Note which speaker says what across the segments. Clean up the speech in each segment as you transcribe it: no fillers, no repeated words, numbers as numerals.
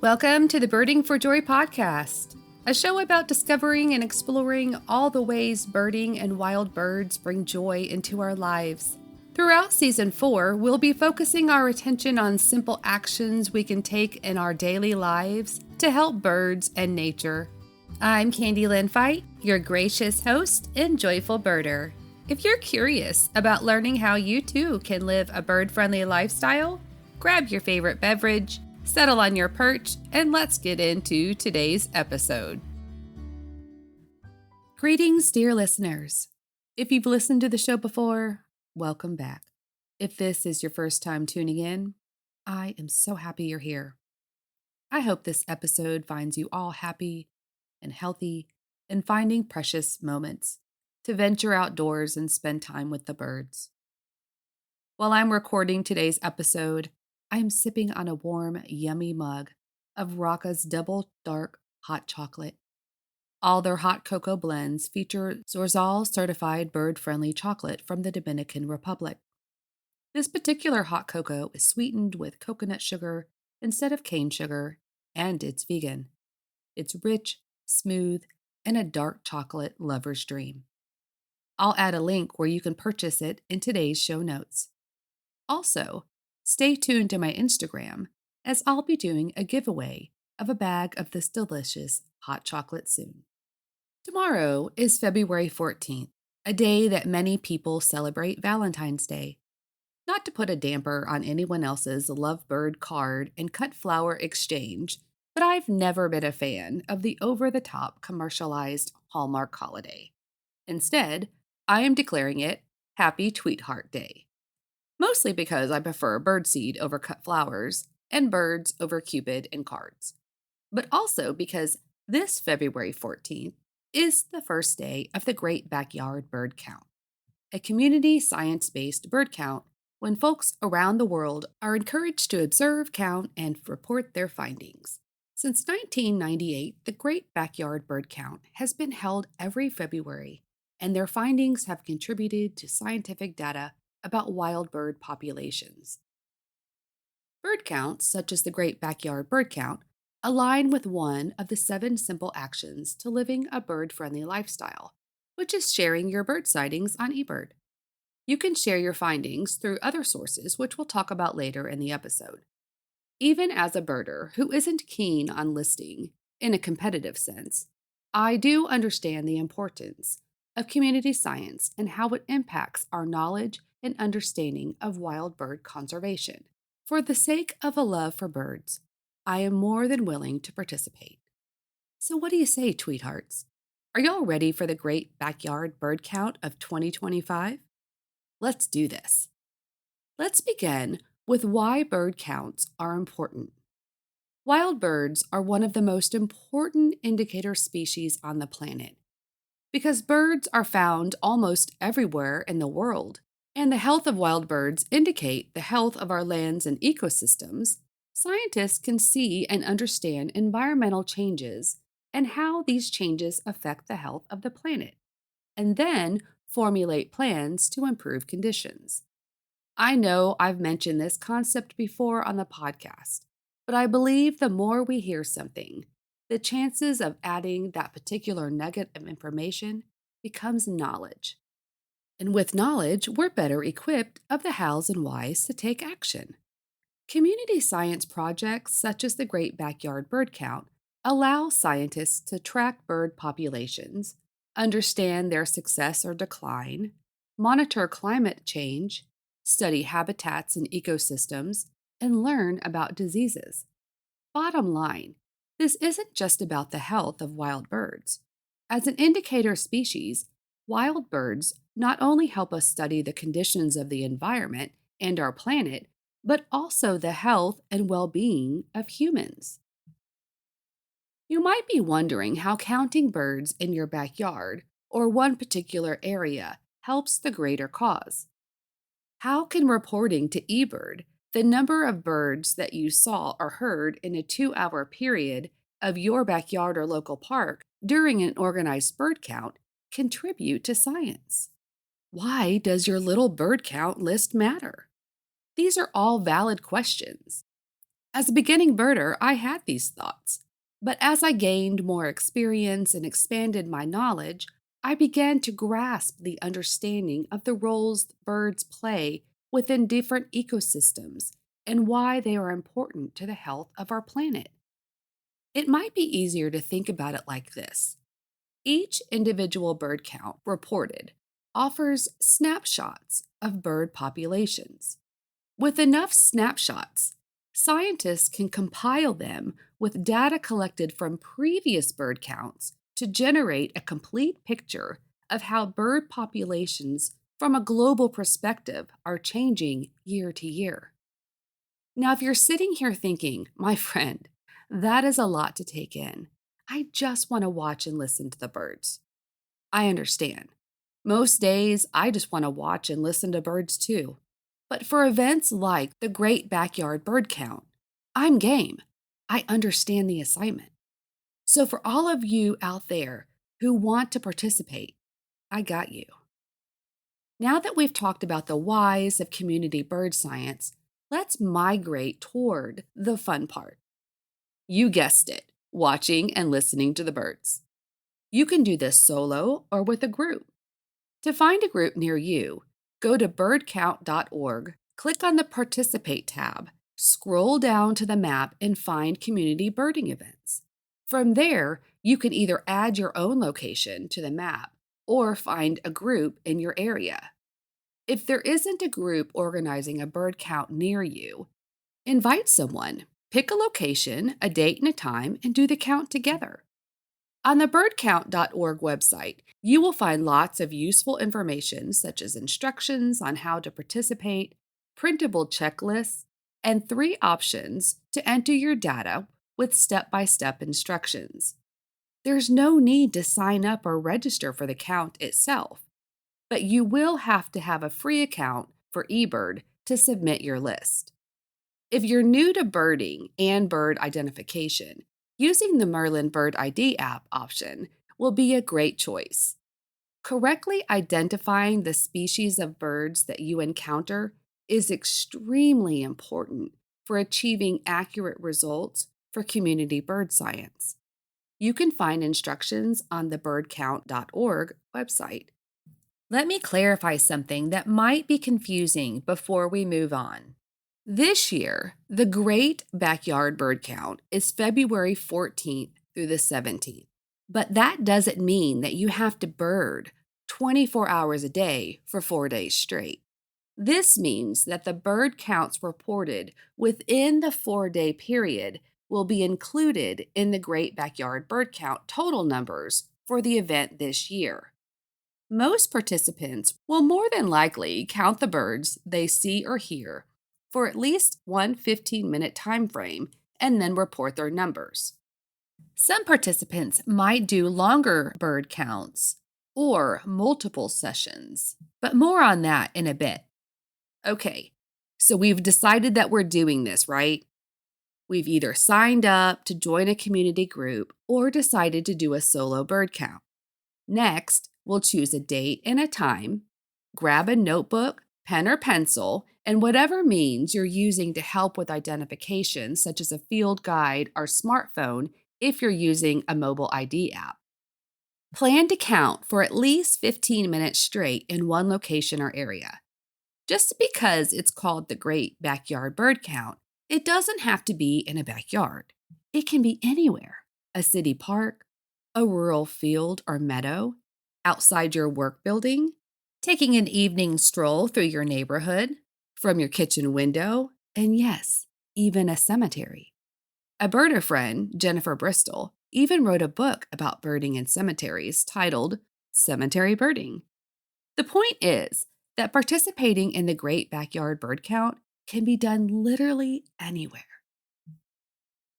Speaker 1: Welcome to the Birding for Joy podcast, a show about discovering and exploring all the ways birding and wild birds bring joy into our lives. Throughout Season 4, we'll be focusing our attention on simple actions we can take in our daily lives to help birds and nature. I'm Candi Lynn Fite, your gracious host and joyful birder. If you're curious about learning how you too can live a bird-friendly lifestyle, grab your favorite beverage, settle on your perch, and let's get into today's episode. Greetings, dear listeners. If you've listened to the show before, welcome back. If this is your first time tuning in, I am so happy you're here. I hope this episode finds you all happy and healthy and finding precious moments to venture outdoors and spend time with the birds. While I'm recording today's episode, I'm sipping on a warm, yummy mug of Rocca's Double Dark Hot Chocolate. All their hot cocoa blends feature Zorzal certified bird-friendly chocolate from the Dominican Republic. This particular hot cocoa is sweetened with coconut sugar instead of cane sugar, and it's vegan. It's rich, smooth, and a dark chocolate lover's dream. I'll add a link where you can purchase it in today's show notes. Also, stay tuned to my Instagram, as I'll be doing a giveaway of a bag of this delicious hot chocolate soon. Tomorrow is February 14th, a day that many people celebrate Valentine's Day. Not to put a damper on anyone else's lovebird card and cut flower exchange, but I've never been a fan of the over-the-top commercialized Hallmark holiday. Instead, I am declaring it Happy Tweetheart Day. Mostly because I prefer birdseed over cut flowers and birds over Cupid and cards. But also because this February 14th is the first day of the Great Backyard Bird Count, a community science-based bird count when folks around the world are encouraged to observe, count, and report their findings. Since 1998, the Great Backyard Bird Count has been held every February, and their findings have contributed to scientific data about wild bird populations. Bird counts, such as the Great Backyard Bird Count, align with one of the 7 simple actions to living a bird-friendly lifestyle, which is sharing your bird sightings on eBird. You can share your findings through other sources, which we'll talk about later in the episode. Even as a birder who isn't keen on listing in a competitive sense, I do understand the importance of community science and how it impacts our knowledge and understanding of wild bird conservation. For the sake of a love for birds, I am more than willing to participate. So what do you say, Tweethearts? Are y'all ready for the Great Backyard Bird Count of 2025? Let's do this. Let's begin with why bird counts are important. Wild birds are one of the most important indicator species on the planet. Because birds are found almost everywhere in the world, and the health of wild birds indicate the health of our lands and ecosystems, scientists can see and understand environmental changes and how these changes affect the health of the planet, and then formulate plans to improve conditions. I know I've mentioned this concept before on the podcast, but I believe the more we hear something, the chances of adding that particular nugget of information becomes knowledge. And with knowledge, we're better equipped of the hows and whys to take action. Community science projects such as the Great Backyard Bird Count allow scientists to track bird populations, understand their success or decline, monitor climate change, study habitats and ecosystems, and learn about diseases. Bottom line, this isn't just about the health of wild birds. As an indicator species, wild birds not only help us study the conditions of the environment and our planet, but also the health and well-being of humans. You might be wondering how counting birds in your backyard or one particular area helps the greater cause. How can reporting to eBird the number of birds that you saw or heard in a 2-hour period of your backyard or local park during an organized bird count contribute to science? Why does your little bird count list matter? These are all valid questions. As a beginning birder, I had these thoughts. But as I gained more experience and expanded my knowledge, I began to grasp the understanding of the roles birds play within different ecosystems and why they are important to the health of our planet. It might be easier to think about it like this: each individual bird count reported offers snapshots of bird populations. With enough snapshots, scientists can compile them with data collected from previous bird counts to generate a complete picture of how bird populations from a global perspective are changing year to year. Now, if you're sitting here thinking, my friend, that is a lot to take in, I just want to watch and listen to the birds. I understand. Most days, I just want to watch and listen to birds too. But for events like the Great Backyard Bird Count, I'm game. I understand the assignment. So for all of you out there who want to participate, I got you. Now that we've talked about the whys of community bird science, let's migrate toward the fun part. You guessed it, watching and listening to the birds. You can do this solo or with a group. To find a group near you, go to birdcount.org, click on the Participate tab, scroll down to the map, and find community birding events. From there, you can either add your own location to the map or find a group in your area. If there isn't a group organizing a bird count near you, invite someone, pick a location, a date, and a time, and do the count together. On the birdcount.org website, you will find lots of useful information such as instructions on how to participate, printable checklists, and 3 options to enter your data with step-by-step instructions. There's no need to sign up or register for the count itself, but you will have to have a free account for eBird to submit your list. If you're new to birding and bird identification, using the Merlin Bird ID app option will be a great choice. Correctly identifying the species of birds that you encounter is extremely important for achieving accurate results for community bird science. You can find instructions on the birdcount.org website. Let me clarify something that might be confusing before we move on. This year, the Great Backyard Bird Count is February 14th through the 17th. But that doesn't mean that you have to bird 24 hours a day for 4 days straight. This means that the bird counts reported within the 4-day period will be included in the Great Backyard Bird Count total numbers for the event this year. Most participants will more than likely count the birds they see or hear for at least one 15-minute time frame and then report their numbers. Some participants might do longer bird counts or multiple sessions, but more on that in a bit. Okay, so we've decided that we're doing this, right? We've either signed up to join a community group or decided to do a solo bird count. Next, we'll choose a date and a time, grab a notebook, pen or pencil, and whatever means you're using to help with identification, such as a field guide or smartphone if you're using a mobile ID app. Plan to count for at least 15 minutes straight in one location or area. Just because it's called the Great Backyard Bird Count, it doesn't have to be in a backyard. It can be anywhere: a city park, a rural field or meadow, outside your work building, taking an evening stroll through your neighborhood, from your kitchen window, and yes, even a cemetery. A birder friend, Jennifer Bristol, even wrote a book about birding in cemeteries titled Cemetery Birding. The point is that participating in the Great Backyard Bird Count can be done literally anywhere.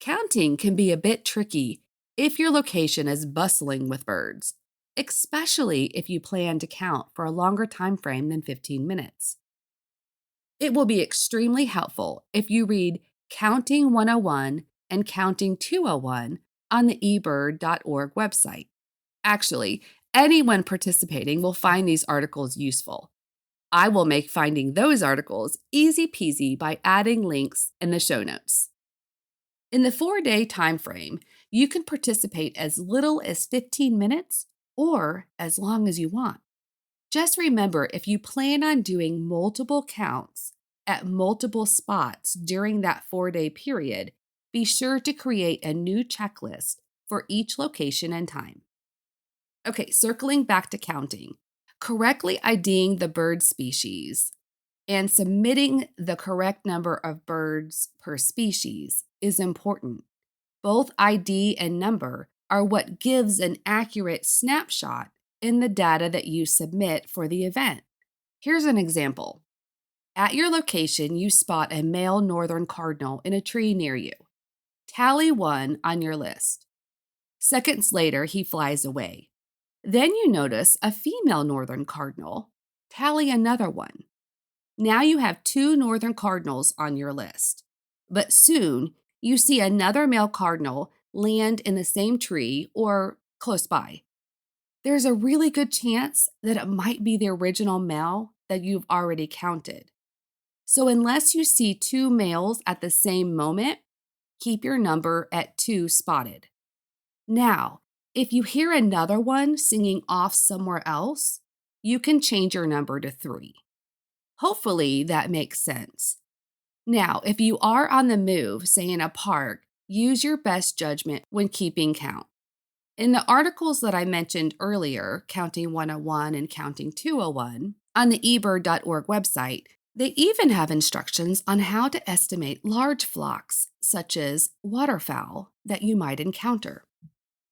Speaker 1: Counting can be a bit tricky if your location is bustling with birds, especially if you plan to count for a longer time frame than 15 minutes. It will be extremely helpful if you read Counting 101 and Counting 201 on the eBird.org website. Actually, anyone participating will find these articles useful. I will make finding those articles easy peasy by adding links in the show notes. In the 4-day time frame, you can participate as little as 15 minutes or as long as you want. Just remember, if you plan on doing multiple counts at multiple spots during that 4-day period, be sure to create a new checklist for each location and time. Okay, circling back to counting, correctly IDing the bird species and submitting the correct number of birds per species is important. Both ID and number are what gives an accurate snapshot in the data that you submit for the event. Here's an example. At your location, you spot a male northern cardinal in a tree near you. Tally 1 on your list. Seconds later, he flies away. Then you notice a female northern cardinal. Tally another 1. Now you have 2 northern cardinals on your list. But soon, you see another male cardinal land in the same tree or close by. There's a really good chance that it might be the original male that you've already counted. So unless you see 2 males at the same moment, keep your number at 2 spotted. Now, if you hear another one singing off somewhere else, you can change your number to 3. Hopefully that makes sense. Now, if you are on the move, say in a park, use your best judgment when keeping count. In the articles that I mentioned earlier, Counting 101 and Counting 201, on the eBird.org website, they even have instructions on how to estimate large flocks, such as waterfowl, that you might encounter.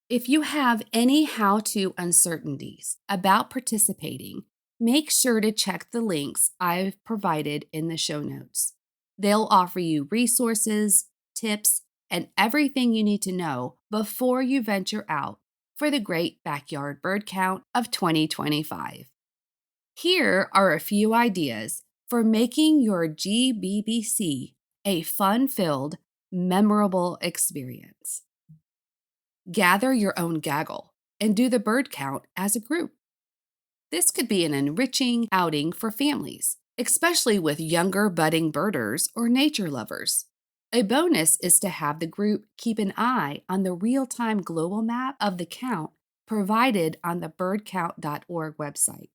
Speaker 1: If you have any how-to uncertainties about participating, make sure to check the links I've provided in the show notes. They'll offer you resources, tips, and everything you need to know before you venture out for the Great Backyard Bird Count of 2025. Here are a few ideas for making your GBBC a fun-filled, memorable experience. Gather your own gaggle and do the bird count as a group. This could be an enriching outing for families, especially with younger budding birders or nature lovers. A bonus is to have the group keep an eye on the real-time global map of the count provided on the birdcount.org website.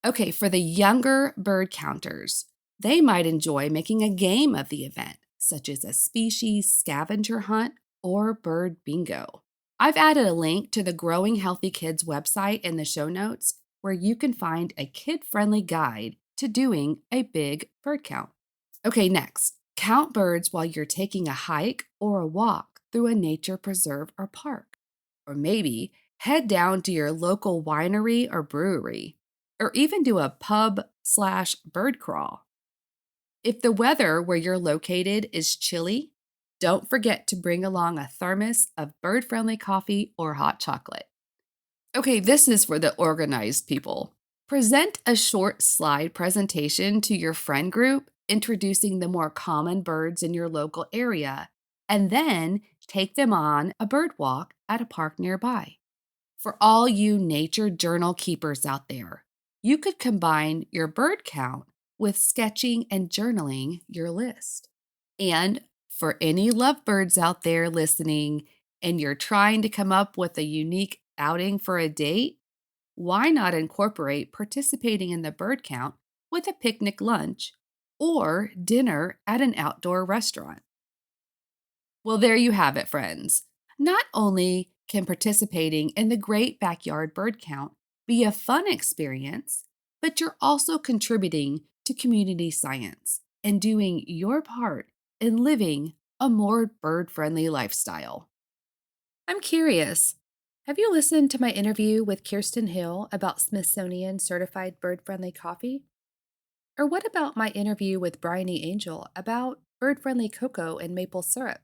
Speaker 1: Okay, for the younger bird counters, they might enjoy making a game of the event, such as a species scavenger hunt or bird bingo. I've added a link to the Growing Healthy Kids website in the show notes where you can find a kid-friendly guide to doing a big bird count. Okay, next, count birds while you're taking a hike or a walk through a nature preserve or park. Or maybe head down to your local winery or brewery, or even do a pub/bird crawl. If the weather where you're located is chilly, don't forget to bring along a thermos of bird-friendly coffee or hot chocolate. Okay, this is for the organized people. Present a short slide presentation to your friend group introducing the more common birds in your local area, and then take them on a bird walk at a park nearby. For all you nature journal keepers out there, you could combine your bird count with sketching and journaling your list. And for any lovebirds out there listening and you're trying to come up with a unique outing for a date, why not incorporate participating in the bird count with a picnic lunch or dinner at an outdoor restaurant? Well, there you have it, friends. Not only can participating in the Great Backyard Bird Count be a fun experience, but you're also contributing to community science and doing your part in living a more bird-friendly lifestyle. I'm curious, have you listened to my interview with Kirsten Hill about Smithsonian Certified Bird-Friendly Coffee? Or what about my interview with Bryony Angel about bird-friendly cocoa and maple syrup?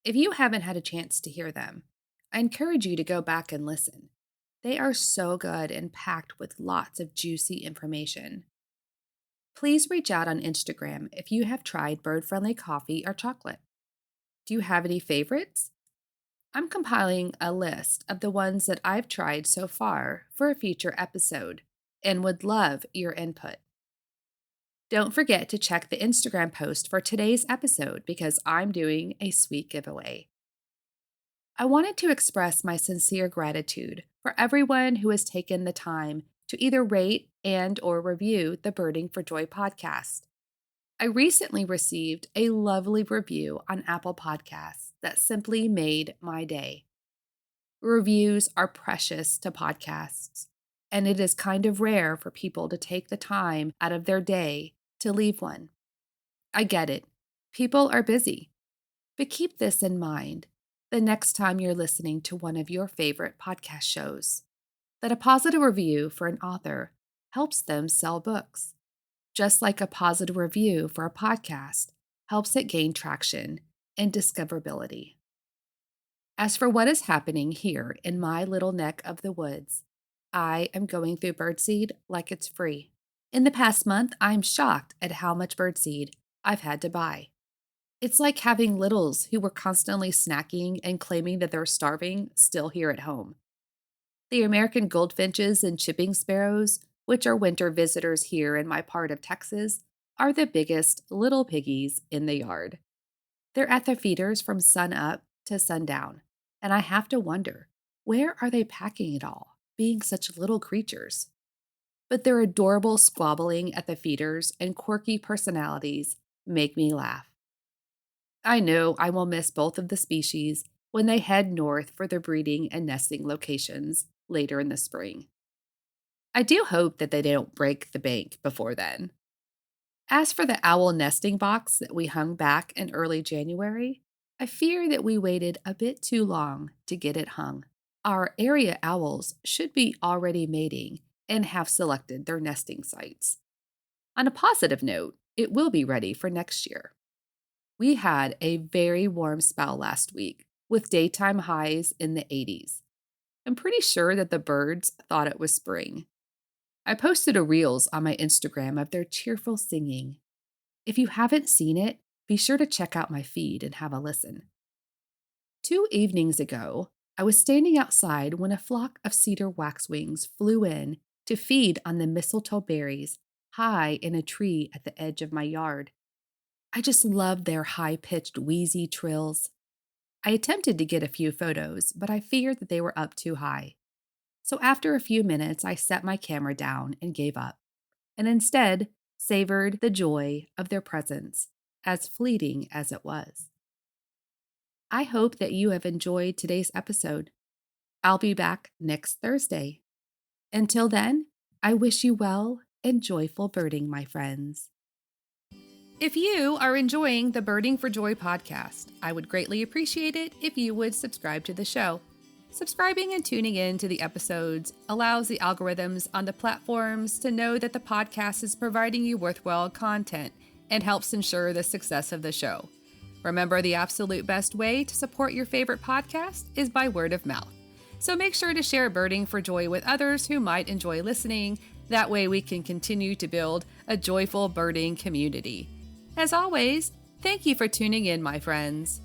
Speaker 1: If you haven't had a chance to hear them, I encourage you to go back and listen. They are so good and packed with lots of juicy information. Please reach out on Instagram if you have tried bird-friendly coffee or chocolate. Do you have any favorites? I'm compiling a list of the ones that I've tried so far for a future episode and would love your input. Don't forget to check the Instagram post for today's episode because I'm doing a sweet giveaway. I wanted to express my sincere gratitude for everyone who has taken the time to either rate and/or review the Birding for Joy podcast. I recently received a lovely review on Apple Podcasts that simply made my day. Reviews are precious to podcasts, and it is kind of rare for people to take the time out of their day to leave one. I get it. People are busy. But keep this in mind the next time you're listening to one of your favorite podcast shows, that a positive review for an author helps them sell books, just like a positive review for a podcast helps it gain traction and discoverability. As for what is happening here in my little neck of the woods, I am going through birdseed like it's free. In the past month, I'm shocked at how much birdseed I've had to buy. It's like having littles who were constantly snacking and claiming that they're starving still here at home. The American goldfinches and chipping sparrows, which are winter visitors here in my part of Texas, are the biggest little piggies in the yard. They're at their feeders from sun up to sundown, and I have to wonder, where are they packing it all, being such little creatures? But their adorable squabbling at the feeders and quirky personalities make me laugh. I know I will miss both of the species when they head north for their breeding and nesting locations later in the spring. I do hope that they don't break the bank before then. As for the owl nesting box that we hung back in early January, I fear that we waited a bit too long to get it hung. Our area owls should be already mating and have selected their nesting sites. On a positive note, it will be ready for next year. We had a very warm spell last week with daytime highs in the 80s. I'm pretty sure that the birds thought it was spring. I posted a reels on my Instagram of their cheerful singing. If you haven't seen it, be sure to check out my feed and have a listen. 2 evenings ago, I was standing outside when a flock of cedar waxwings flew in to feed on the mistletoe berries high in a tree at the edge of my yard. I just loved their high-pitched, wheezy trills. I attempted to get a few photos, but I feared that they were up too high. So after a few minutes, I set my camera down and gave up, and instead savored the joy of their presence, as fleeting as it was. I hope that you have enjoyed today's episode. I'll be back next Thursday. Until then, I wish you well and joyful birding, my friends. If you are enjoying the Birding for Joy podcast, I would greatly appreciate it if you would subscribe to the show. Subscribing and tuning in to the episodes allows the algorithms on the platforms to know that the podcast is providing you worthwhile content and helps ensure the success of the show. Remember, the absolute best way to support your favorite podcast is by word of mouth. So make sure to share Birding for Joy with others who might enjoy listening. That way we can continue to build a joyful birding community. As always, thank you for tuning in, my friends.